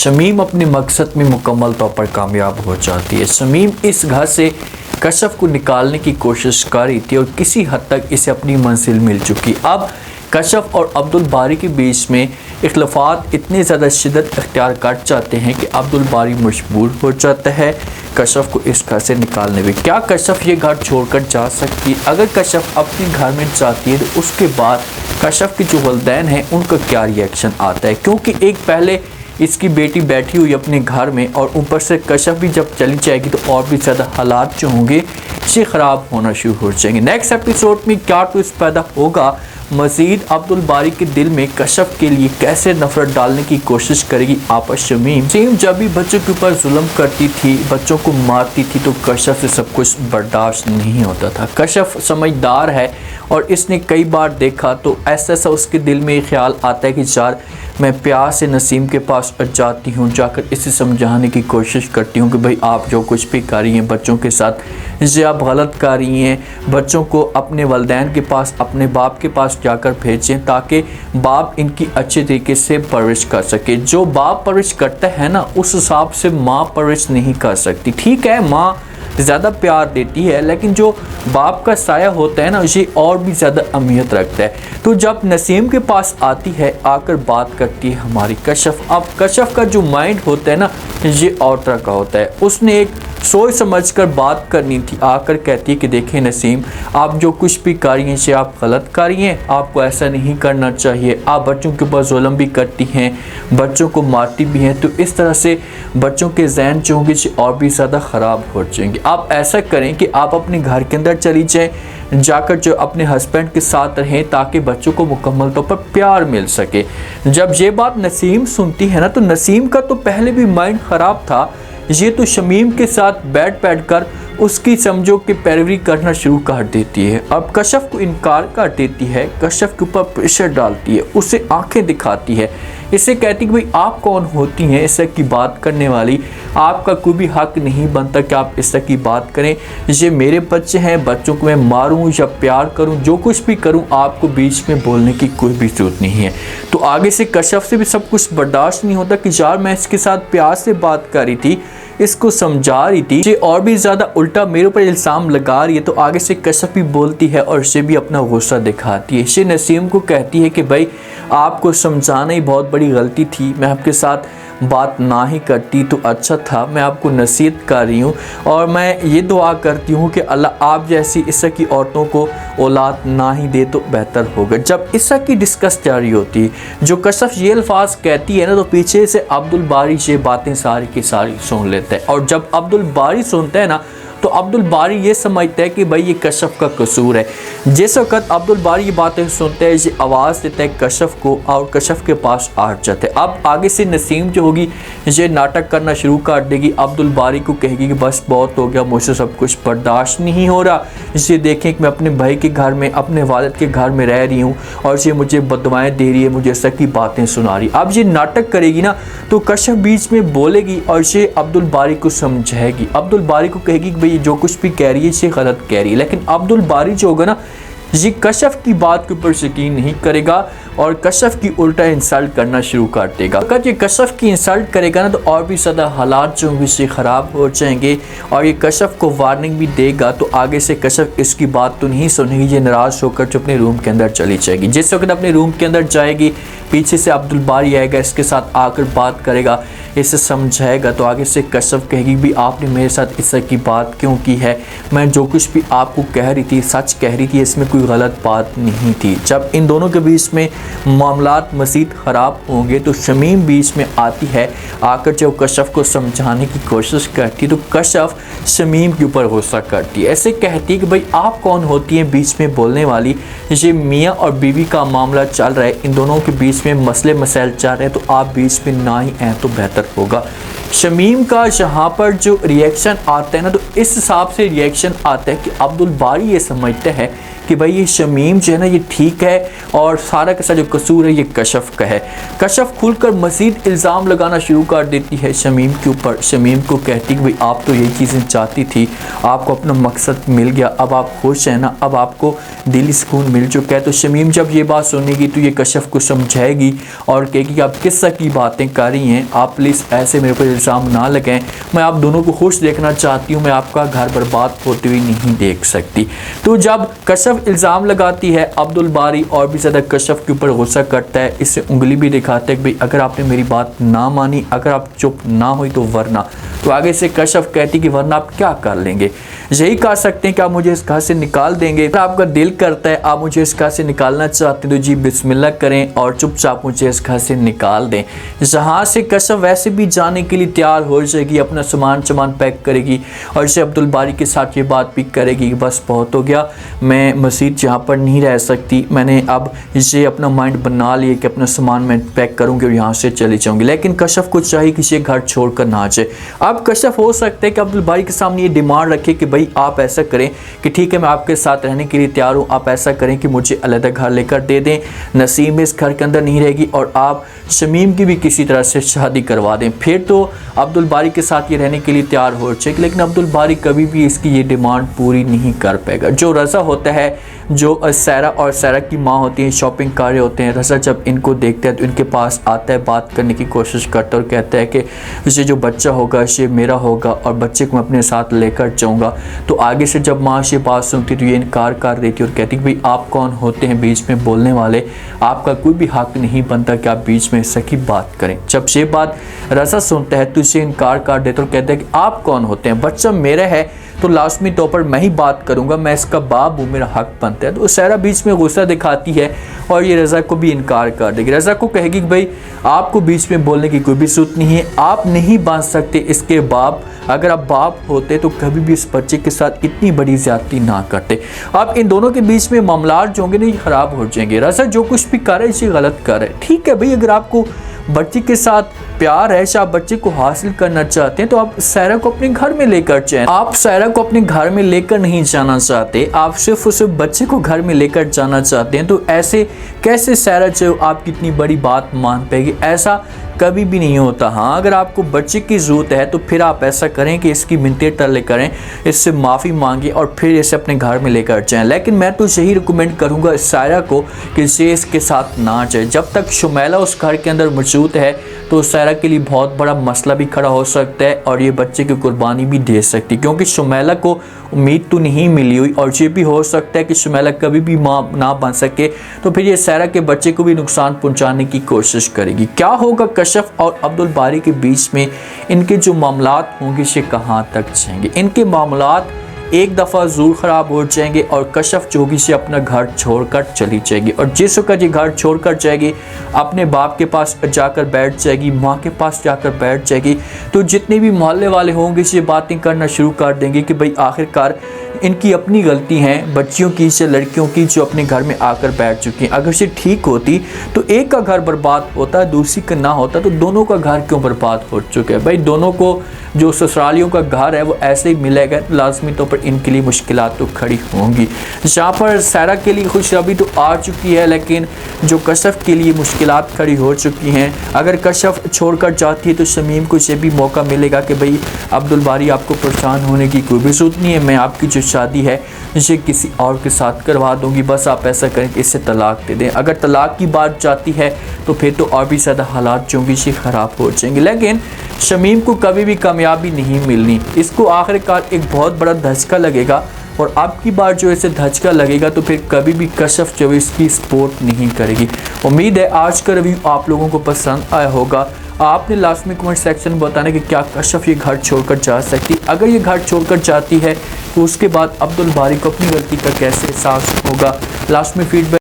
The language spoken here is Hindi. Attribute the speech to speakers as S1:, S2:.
S1: शमीम अपने मकसद में मुकम्मल तौर पर कामयाब हो जाती है। शमीम इस घर से कशफ को निकालने की कोशिश कर रही थी और किसी हद तक इसे अपनी मंजिल मिल चुकी। अब कशफ और अब्दुल बारी के बीच में इख्तलाफात इतने ज़्यादा शिद्दत अख्तियार कर जाते हैं कि अब्दुल बारी मजबूर हो जाता है कशफ को इस घर से निकालने में। क्या कशफ ये घर छोड़कर जा सकती है? अगर कशफ अपने घर में जाती है तो उसके बाद कशफ के जो वालिदैन हैं उनका क्या रिएक्शन आता है, क्योंकि एक पहले इसकी बेटी बैठी हुई अपने घर में और ऊपर से कशफ भी जब चली जाएगी तो और भी ज़्यादा हालात जो होंगे ये ख़राब होना शुरू हो जाएंगे। नेक्स्ट एपिसोड में क्या ट्विस्ट पैदा होगा, मज़ीद अब्दुल बारी के दिल में कशफ के लिए कैसे नफरत डालने की कोशिश करेगी आपा शमीम। जब भी बच्चों के ऊपर जुल्म करती थी, बच्चों को मारती थी, तो कशफ से सब कुछ बर्दाश्त नहीं होता था। कशफ समझदार है और इसने कई बार देखा तो ऐसा उसके दिल में ख्याल आता है कि यार मैं प्यार से नसीम के पास जाती हूँ, जाकर इसे समझाने की कोशिश करती हूँ कि भाई आप जो कुछ भी कर रही हैं बच्चों के साथ ये आप गलत कर रही हैं। बच्चों को अपने वालिदैन के पास, अपने बाप के पास जाकर भेजें ताकि बाप इनकी अच्छे तरीके से परवरिश कर सके। जो बाप परवरिश करता है ना उस हिसाब से माँ परवरिश नहीं कर सकती। ठीक है, माँ ज़्यादा प्यार देती है लेकिन जो बाप का साया होता है ना ये और भी ज़्यादा अहमियत रखता है। तो जब नसीम के पास आती है, आकर बात करती है हमारी कशफ। अब कशफ का जो माइंड होता है ना ये और तरह का होता है। उसने एक सोच समझकर बात करनी थी। आकर कहती है कि देखें नसीम, आप जो कुछ भी कर रही हैं ये आप गलत कर रही हैं, आपको ऐसा नहीं करना चाहिए। आप बच्चों के ऊपर जुल्म भी करती हैं, बच्चों को मारती भी हैं, तो इस तरह से बच्चों के जहन जो होंगे और भी ज़्यादा ख़राब हो जाएंगे। आप ऐसा करें कि आप अपने घर के अंदर चली जाएं, जाकर जो अपने हस्बैंड के साथ रहें ताकि बच्चों को मुकम्मल तौर पर प्यार मिल सके। जब ये बात नसीम सुनती है ना तो नसीम का तो पहले भी माइंड ख़राब था, ये तो शमीम के साथ बैठ कर उसकी समझो कि पैरवी करना शुरू कर देती है। अब कशफ को इनकार कर देती है, कशफ के ऊपर प्रेशर डालती है, उसे आंखें दिखाती है, इसे कहती कि भाई आप कौन होती हैं इस तरह की बात करने वाली, आपका कोई भी हक नहीं बनता कि आप इस तरह की बात करें। ये मेरे बच्चे हैं, बच्चों को मैं मारूं या प्यार करूं, जो कुछ भी करूं आपको बीच में बोलने की कोई भी जरूरत नहीं है। तो आगे से कशफ से भी सब कुछ बर्दाश्त नहीं होता कि यार मैं इसके साथ प्यार से बात कर रही थी, इसको समझा रही थी, ये और भी ज़्यादा उल्टा मेरे ऊपर इल्ज़ाम लगा रही है। तो आगे से कशफ भी बोलती है और इसे भी अपना गुस्सा दिखाती है। इसे नसीम को कहती है कि भाई आपको समझाना ही बहुत बड़ी गलती थी, मैं आपके साथ बात ना ही करती तो अच्छा था, मैं आपको नसीहत कर रही हूँ और मैं ये दुआ करती हूँ कि अल्लाह आप जैसी इस तरह की औरतों को औलाद ना ही दे तो बेहतर होगा। जब इस तरह की डिस्कस जारी होती है, जो कशफ ये अल्फाज कहती है ना तो पीछे से अब्दुल बारी ये बातें सारी की सारी सुन लेता है। और जब अब्दुल बारी सुनता है ना तो अब्दुल बारी ये समझता है कि भाई ये कशफ का कसूर है। जिस वक्त अब्दुल बारी ये बातें सुनते हैं, ये आवाज़ देता है कशफ को और कशफ के पास आ जाते हैं। अब आगे से नसीम जो होगी ये नाटक करना शुरू कर देगी, अब्दुल बारी को कहेगी कि बस बहुत हो गया, मुझसे सब कुछ बर्दाश्त नहीं हो रहा। इसे देखें कि मैं अपने भाई के घर में, अपने वालिद के घर में रह रही हूँ और ये मुझे बददुआएं दे रही है, मुझे इस तरह की बातें सुना रही। अब ये नाटक करेगी ना तो कशफ बीच में बोलेगी और ये अब्दुल बारी को समझाएगी। अब्दुल बारी को कहेगी कि भाई जो कुछ भी कह रही है ये गलत कह रही है, लेकिन अब्दुल बारी जो होगा ना ये कशफ की बात के ऊपर यकीन नहीं करेगा और कशफ की उल्टा इंसल्ट करना शुरू कर देगा। अगर ये कशफ की इंसल्ट करेगा ना तो और भी ज़्यादा हालात जो होंगे इससे ख़राब हो जाएंगे और ये कशफ को वार्निंग भी देगा। तो आगे से कशफ इसकी बात तो नहीं सुनेगी, ये नाराज़ होकर जो अपने रूम के अंदर चली जाएगी। जिस वक्त अपने रूम के अंदर जाएगी पीछे से अब्दुल बारी आएगा, इसके साथ आकर बात करेगा, इसे समझाएगा। तो आगे से कशफ कहेगी भी आपने मेरे साथ इस तरह की बात क्यों की है, मैं जो कुछ भी आपको कह रही थी सच कह रही थी, इसमें कोई गलत बात नहीं थी। जब इन दोनों के बीच में मामलात मज़ीद ख़राब होंगे तो शमीम बीच में आती है, आकर जब कशफ को समझाने की कोशिश करती तो कशफ शमीम के ऊपर गुस्सा करती है, ऐसे कहती है कि भाई आप कौन होती हैं बीच में बोलने वाली, ये मियाँ और बीवी का मामला चल रहा है, इन दोनों के बीच में मसले मसाइल चल रहे हैं, तो आप बीच में ना ही आए तो बेहतर होगा। शमीम का यहाँ पर जो रिएक्शन आता है ना तो इस हिसाब से रिएक्शन आता है कि अब्दुल बारी ये समझता है कि भाई ये शमीम जो है ना ये ठीक है और सारा का सारा जो कसूर है ये कशफ का है। कशफ खुलकर मज़ीद इल्ज़ाम लगाना शुरू कर देती है शमीम के ऊपर। शमीम को कहती कि भाई आप तो यही चीज़ें चाहती थी, आपको अपना मकसद मिल गया, अब आप खुश हैं ना, अब आपको दिली सुकून मिल चुका है। तो शमीम जब ये बात सुनेगी तो ये कशफ को समझाएगी और कहेगी कि आप किस तरह की बातें कर रही हैं, आप प्लीज़ ऐसे मेरे पर इल्ज़ाम ना लगाएं, मैं आप दोनों को खुश देखना चाहती हूँ, मैं आपका घर बर्बाद होते हुए नहीं देख सकती। तो जब कशफ इल्ज़ाम लगाती है अब्दुल बारी और भी ज़्यादा कशफ के ऊपर गुस्सा करता है, इससे उंगली भी दिखाता है कि भाई अगर आपने मेरी बात ना मानी, अगर आप चुप ना हुई तो वरना। तो आगे से कशफ कहती कि वरना आप क्या कर लेंगे, यही कह सकते हैं कि आप मुझे इस घर से निकाल देंगे। अगर आपका दिल करता है आप मुझे इस घर से निकालना चाहते हैं तो जी बिस्मिल्लाह करें और चुपचाप मुझे इस घर से निकाल दें। जहाँ से कशफ वैसे भी जाने के लिए तैयार हो जाएगी, अपना सामान पैक करेगी और इसे अब्दुल बारी के साथ ये बात भी करेगी कि बस बहुत हो गया, मैं मज़ीद यहाँ पर नहीं रह सकती, मैंने अब इसे अपना माइंड बना लिया कि अपना सामान मैं पैक करूँगी और यहाँ से चली जाऊँगी। लेकिन कशफ को चाहिए कि इसे घर छोड़ कर ना जाए। अब कशफ हो सकता है कि अब्दुल बारी के सामने ये डिमांड रखे कि भाई आप ऐसा करें कि ठीक है मैं आपके साथ रहने के लिए तैयार हूँ, आप ऐसा करें कि मुझे अलग घर लेकर दे दें, नसीम इस घर के अंदर नहीं रहेगी और आप शमीम की भी किसी तरह से शादी करवा दें। फिर तो अब्दुल बारी के साथ ये रहने के लिए तैयार हो जाएगी। लेकिन अब्दुल बारी कभी भी इसकी ये डिमांड पूरी नहीं कर पाएगा। जो रज़ा होता है, जो सैरा और सैरा की माँ होती हैं, शॉपिंग कर रहे होते हैं, रज़ा जब इनको देखता है तो इनके पास आता है, बात करने की कोशिश करता है और कहता है कि ये जो बच्चा होगा ये मेरा होगा और बच्चे को मैं अपने साथ लेकर जाऊँगा। तो आगे से जब माँ ये बात सुनती तो ये इनकार कर देती और कहती कि भाई आप कौन होते हैं बीच में बोलने वाले, आपका कोई भी हक नहीं बनता कि आप बीच में सही बात करें। जब ये बात रज़ा सुनता है तो इसे इनकार कर देता और कहता है कि आप कौन होते हैं, बच्चा मेरा है तो लाजमी तौर पर मैं ही बात करूंगा, मैं इसका बाप हूँ, मेरा हक बनता है। तो सैरा बीच में गुस्सा दिखाती है और ये रज़ा को भी इनकार कर देगी। रज़ा को कहेगी कि भाई आपको बीच में बोलने की कोई भी ज़रूरत नहीं है, आप नहीं बन सकते इसके बाप, अगर आप बाप होते तो कभी भी इस बच्चे के साथ इतनी बड़ी ज़्यादती ना करते। अब इन दोनों के बीच में मामला जो होंगे ना ये ख़राब हो जाएंगे। रज़ा जो कुछ भी कर रहा है इसे गलत कर रहा है। ठीक है भाई, अगर आपको बच्चे के साथ प्यार है, आप बच्चे को हासिल करना चाहते हैं तो आप सैरा को अपने घर में लेकर जाएं। आप सैरा को अपने घर में लेकर नहीं जाना चाहते, आप सिर्फ उस बच्चे को घर में लेकर जाना चाहते हैं। तो ऐसे कैसे सैरा जो आपकी इतनी बड़ी बात मान पाएगी, ऐसा कभी भी नहीं होता। हाँ, अगर आपको बच्चे की ज़रूरत है तो फिर आप ऐसा करें कि इसकी मिन्नतें टर्ले करें, इससे माफ़ी मांगे और फिर इसे अपने घर में लेकर जाएं। लेकिन मैं तो यही रिकमेंड करूँगा सायरा को कि इसे इसके साथ ना जाए। जब तक शुमैला उस घर के अंदर मौजूद है तो सायरा के लिए बहुत बड़ा मसला भी खड़ा हो सकता है और ये बच्चे की कुर्बानी भी दे सकती है, क्योंकि शुमैला को उम्मीद तो नहीं मिली हुई और ये भी हो सकता है कि शुमैला कभी भी माँ ना बन सके, तो फिर ये सायरा के बच्चे को भी नुकसान पहुंचाने की कोशिश करेगी। क्या होगा कशफ और अब्दुल बारी के बीच में, इनके जो मामलात होंगे ये कहाँ तक जाएंगे। इनके मामलात एक दफ़ा ज़रूर ख़राब हो जाएंगे और कशफ जो होगी से अपना घर छोड़कर चली जाएगी और जिस वक्त ये घर छोड़कर जाएगी अपने बाप के पास जाकर बैठ जाएगी, माँ के पास जाकर बैठ जाएगी। तो जितने भी मोहल्ले वाले होंगे ये बातें करना शुरू कर देंगे कि भाई आखिरकार इनकी अपनी गलती हैं, बच्चियों की से लड़कियों की जो अपने घर में आकर बैठ चुकी हैं। अगर से ठीक होती तो एक का घर बर्बाद होता, दूसरी का ना होता, तो दोनों का घर क्यों बर्बाद हो चुका है। भाई दोनों को जो ससुरालियों का घर है वो ऐसे ही मिलेगा, लाजमी तौर पर इनके लिए मुश्किलात तो खड़ी होंगी। जहाँ पर सायरा के लिए खुशखबरी तो आ चुकी है, लेकिन जो कशफ के लिए मुश्किलात खड़ी हो चुकी हैं। अगर कशफ छोड़कर जाती है तो शमीम को ये भी मौका मिलेगा कि भाई अब्दुल बारी आपको परेशान होने की कोई भी ज़रूरत नहीं है, मैं आपकी जो शादी है इसे किसी और के साथ करवा दूंगी, बस आप ऐसा करें कि इससे तलाक दे दें। अगर तलाक की बात जाती है तो फिर तो और भी ज़्यादा हालात जो होंगे ये ख़राब हो जाएंगे। लेकिन शमीम को कभी भी कामयाबी नहीं मिलनी, इसको आखिरकार एक बहुत बड़ा धचका लगेगा और अब की बार जो इसे धचका लगेगा तो फिर कभी भी कशफ जो इसकी सपोर्ट नहीं करेगी। उम्मीद है आज का रिव्यू आप लोगों को पसंद आया होगा। आपने लास्ट में कमेंट सेक्शन में बताना कि क्या कशफ ये घर छोड़कर जा सकती। अगर ये घर छोड़कर जाती है तो उसके बाद अब्दुल बारी को अपनी गलती का कैसे एहसास होगा। लास्ट में फीडबैक